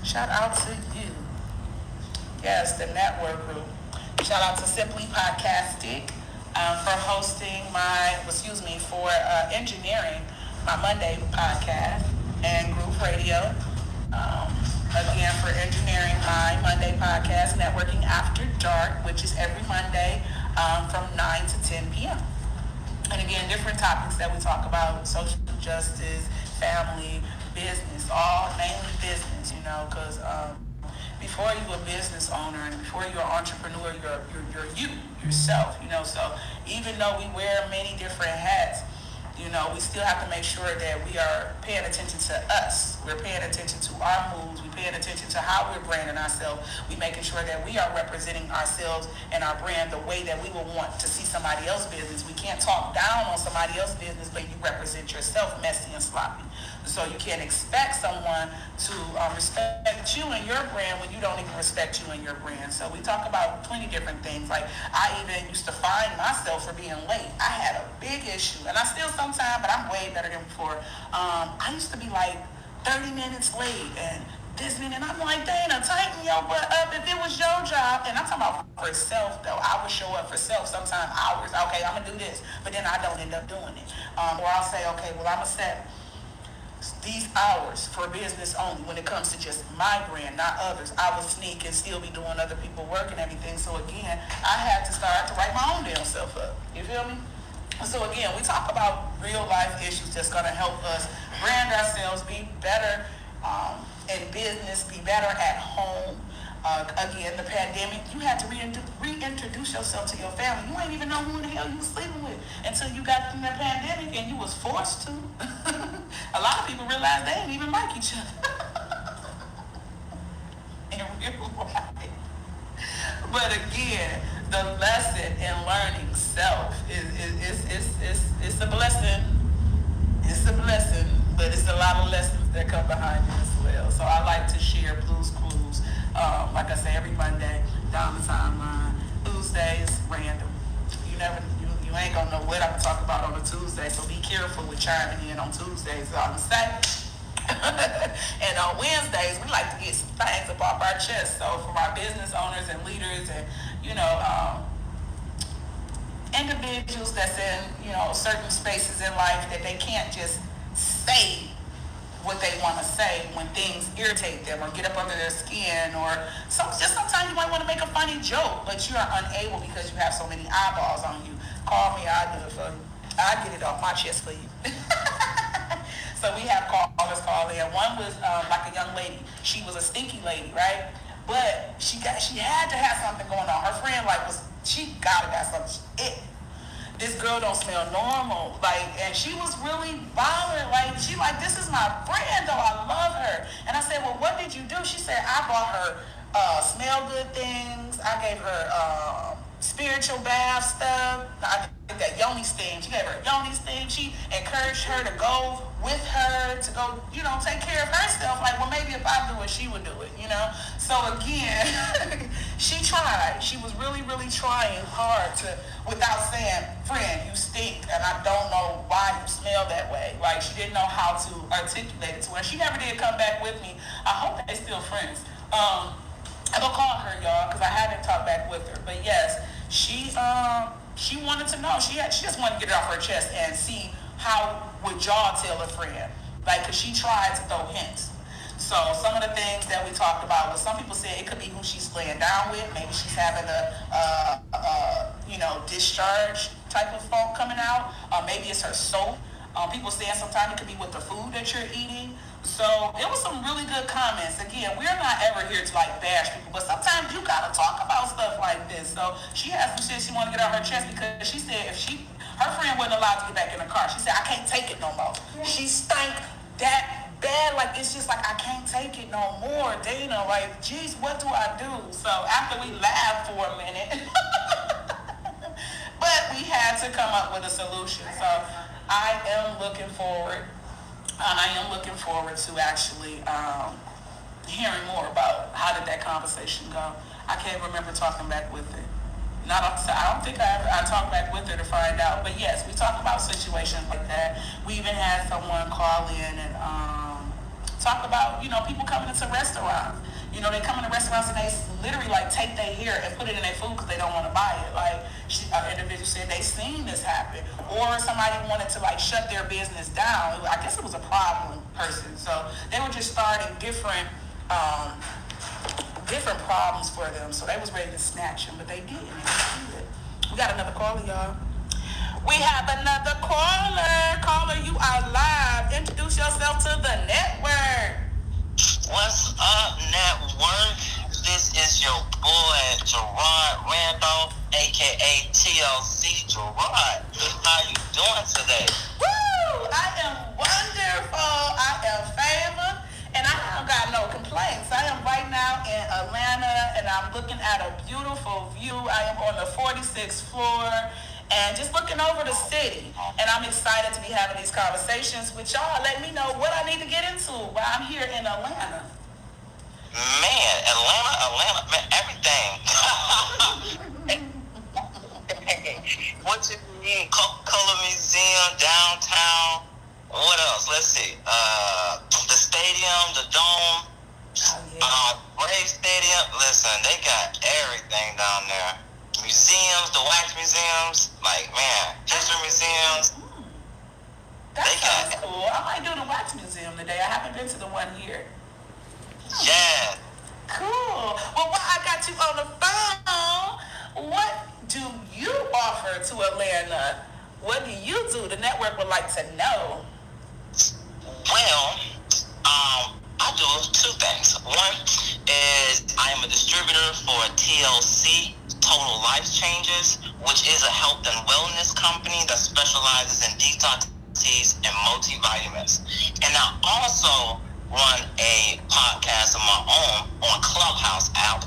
Shout out to you. Yes, the network group. Shout out to Simply Podcastic for hosting for engineering my Monday podcast and group radio. Um, Again, for engineering my Monday podcast, Networking After Dark, which is every Monday from 9 to 10 p.m. And again, different topics that we talk about: social justice, family, business, all mainly business, because before you a business owner and before you're an entrepreneur, you're you, yourself, So even though we wear many different hats, we still have to make sure that we are paying attention to us. We're paying attention to our moves. We're paying attention to how we're branding ourselves. We're making sure that we are representing ourselves and our brand the way that we would want to see somebody else's business. We can't talk down on somebody else's business, but you represent yourself messy and sloppy. So you can't expect someone to respect you and your brand when you don't even respect you and your brand. So we talk about plenty different things. Like I even used to fine myself for being late. I had a big issue, and I still sometimes, but I'm way better than before. I used to be like 30 minutes late and this minute, and I'm like, Dana, tighten your butt up if it was your job. And I'm talking about for self, though. I would show up for self sometimes hours. Okay, I'm going to do this, but then I don't end up doing it. Or I'll say, okay, well, I'm going to set these hours for business only when it comes to just my brand, not others. I would sneak and still be doing other people's work and everything. So again, I had to start to write my own damn self up. You feel me? So again, we talk about real life issues that's going to help us brand ourselves, be better in business, be better at home. Again, the pandemic, you had to reintroduce yourself to your family. You ain't even know who in the hell you was sleeping with until you got through the pandemic and you was forced to. A lot of people realize they ain't even like each other in real life. But again, the lesson in learning self is a blessing. It's a blessing, but it's a lot of lessons that come behind it as well. So I like to share Blues Clues, like I say, every Monday down the timeline. Tuesdays, random. You ain't gonna know what I'm gonna talk about on a Tuesday, so be careful with chiming in on Tuesdays. So I'm gonna say. And on Wednesdays, we like to get some things up off our chest. So for our business owners and leaders and, individuals that's in, certain spaces in life that they can't just say what they want to say when things irritate them or get up under their skin, or sometimes you might want to make a funny joke, but you are unable because you have so many eyeballs on you. Call me, I'll do it for you. I'll get it off my chest for you. So we have callers call in. One was like a young lady. She was a stinky lady, right? But she had to have something going on. Her friend she gotta got something. This girl don't smell normal. And she was really bothered. This is my friend though. I love her. And I said, well, what did you do? She said, I bought her smell good things. I gave her spiritual bath stuff. I did that yoni steam. She gave her yoni steam. She encouraged her to go with her to go, take care of herself. Well, maybe if I do it, she would do it, So again, she tried. She was really, really trying hard without saying, friend, you stink, and I don't know why you smell that way. She didn't know how to articulate it to her. She never did come back with me. I hope they still friends. I'm gonna call her, y'all, because I haven't talked back with her. But yes, she wanted to know. She just wanted to get it off her chest and see how would y'all tell a friend. Because she tried to throw hints. So some of the things that we talked about was some people said it could be who she's laying down with. Maybe she's having a discharge type of funk coming out. Maybe it's her soul. People saying sometimes it could be with the food that you're eating. So it was some really good comments. Again, we're not ever here to bash people, but sometimes you gotta talk about stuff like this. So she had some shit she wanted to get off her chest because she said her friend wasn't allowed to get back in the car. She said, I can't take it no more. She stank that bad, it's just I can't take it no more, Dana. Geez, what do I do? So after we laughed for a minute, but we had to come up with a solution. So I am looking forward to actually hearing more about how did that conversation go. I can't remember talking back with her. I don't think I talked back with her to find out. But yes, we talk about situations like that. We even had someone call in and talk about, people coming into restaurants. They come into restaurants and they literally like take their hair and put it in their food because they don't want to buy it. Like an individual said, they seen this happen, or somebody wanted to like shut their business down. I guess it was a problem person, so they were just starting different problems for them. So they was ready to snatch them, but they didn't. We got another caller, y'all. We have another caller. Caller, you are live. Introduce yourself to the network. What's up, network? This is your boy, Gerard Randolph, a.k.a. TLC Gerard. How you doing today? Woo! I am wonderful. I am favored, and I don't got no complaints. I am right now in Atlanta, and I'm looking at a beautiful view. I am on the 46th floor, and just looking over the city. And I'm excited to be having these conversations with y'all. Let me know what I need to get into while I'm here in Atlanta. Man, Atlanta, man, everything. What you mean? Coca-Cola Museum, downtown. What else? Let's see. The stadium, the dome, Brave Stadium. Listen, they got everything down there. Museums, the wax museums, like, man, history museums. That sounds cool. I might do the wax museum today. I haven't been to the one here. Yeah. Cool. Well, while I got you on the phone, what do you offer to Atlanta? What do you do? The network would like to know. Well, I do two things. One is I am a distributor for TLC, Total Life Changes, which is a health and wellness company that specializes in detox teas and multivitamins. And I also run a podcast of my own on Clubhouse app.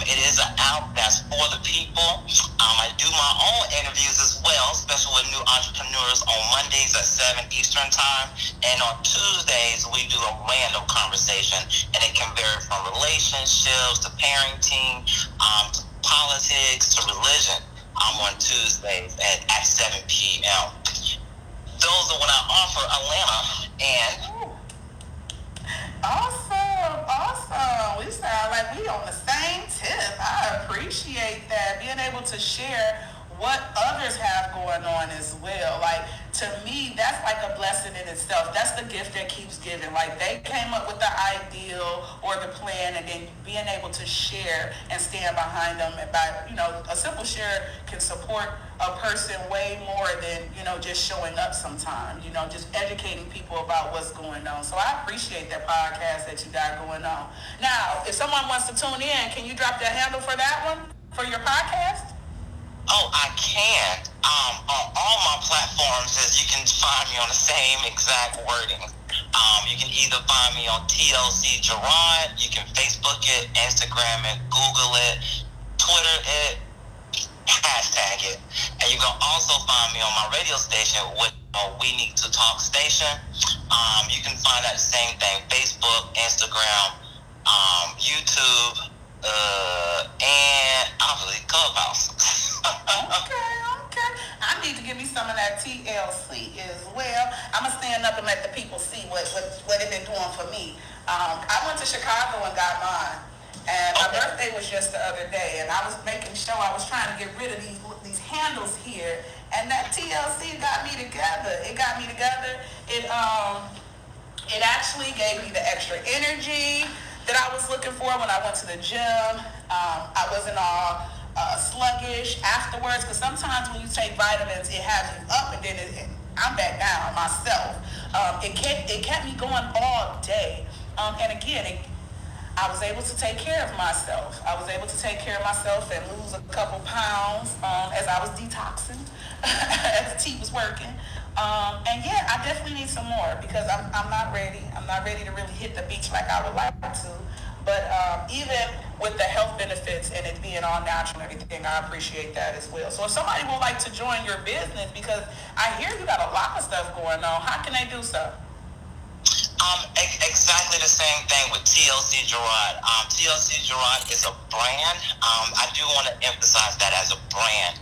It is an app that's for the people. I do my own interviews as well, especially with new entrepreneurs on Mondays at 7 Eastern time. And on Tuesdays, we do a random conversation. And it can vary from relationships to parenting, to politics to religion. I'm on Tuesdays at 7 p.m. Those are what I offer Atlanta. And Awesome. We sound like we on the same tip. I appreciate that. Being able to share what others have going on as well. Like, to me, that's like a blessing in itself. That's the gift that keeps giving. Like, they came up with the ideal or the plan, and then being able to share and stand behind them. And by, a simple share can support a person way more than, just showing up sometimes, just educating people about what's going on. So I appreciate that podcast that you got going on. Now, if someone wants to tune in, can you drop their handle for that one, for your podcast? Oh, I can. On all my platforms, you can find me on the same exact wording. You can either find me on TLC Gerard, you can Facebook it, Instagram it, Google it, Twitter it, hashtag it. And you can also find me on my radio station with We Need to Talk station. You can find that same thing, Facebook, Instagram, YouTube, and obviously Clubhouse. Okay. I need to give me some of that TLC as well. I'm going to stand up and let the people see what it been doing for me. I went to Chicago and got mine. And my birthday was just the other day. And I was making sure I was trying to get rid of these handles here. And that TLC got me together. It got me together. It actually gave me the extra energy that I was looking for when I went to the gym. I wasn't all sluggish afterwards, because sometimes when you take vitamins, it has you up, and then I'm back down myself. It kept me going all day. And again, I was able to take care of myself. I was able to take care of myself and lose a couple pounds as I was detoxing, as the tea was working. And yeah, I definitely need some more, because I'm not ready. I'm not ready to really hit the beach like I would like to. But even with the health benefits and it being all natural and everything, I appreciate that as well. So if somebody would like to join your business, because I hear you got a lot of stuff going on, how can they do so? Exactly the same thing with TLC Gerard. TLC Gerard is a brand. I do want to emphasize that as a brand.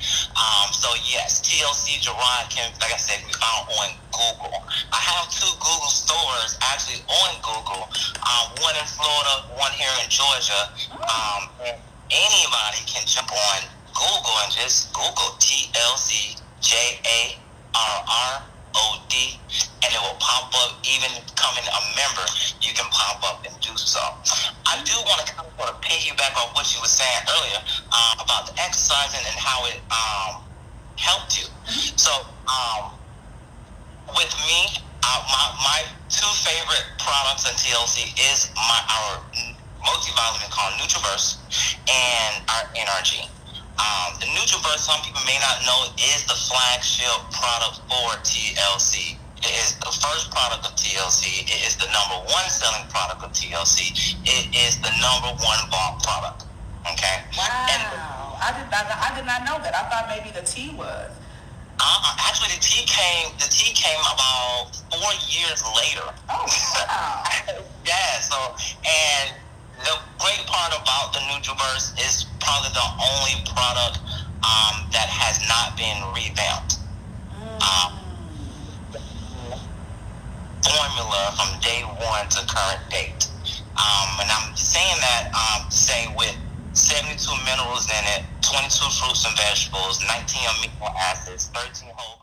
So yes, TLC Gerard can, like I said, be found on Google. I have 2 Google stores actually on Google. One in Florida, one here in Georgia. Anybody can jump on Google and just Google TLC JARROD, and it will pop up. Even becoming a member, you can pop up and do so. I do want to kind of piggyback on what you were saying earlier about the exercising and how it helped you. So with me, my 2 favorite products in TLC is our multivitamin called NutriVerse and our NRG. The NutriVerse, some people may not know, is the flagship product for TLC. It is the first product of TLC. It is the number 1 selling product of TLC. It is the number 1 bought product. Okay. Wow. And I did not know that. I thought maybe the tea was. Actually, the tea came about 4 years later. Oh, wow. Yeah. So, and the great part about the NutriVerse is probably the only product that has not been revamped. Formula from day 1 to current date. And I'm saying that to say with 72 minerals in it, 22 fruits and vegetables, 19 amino acids, 13 whole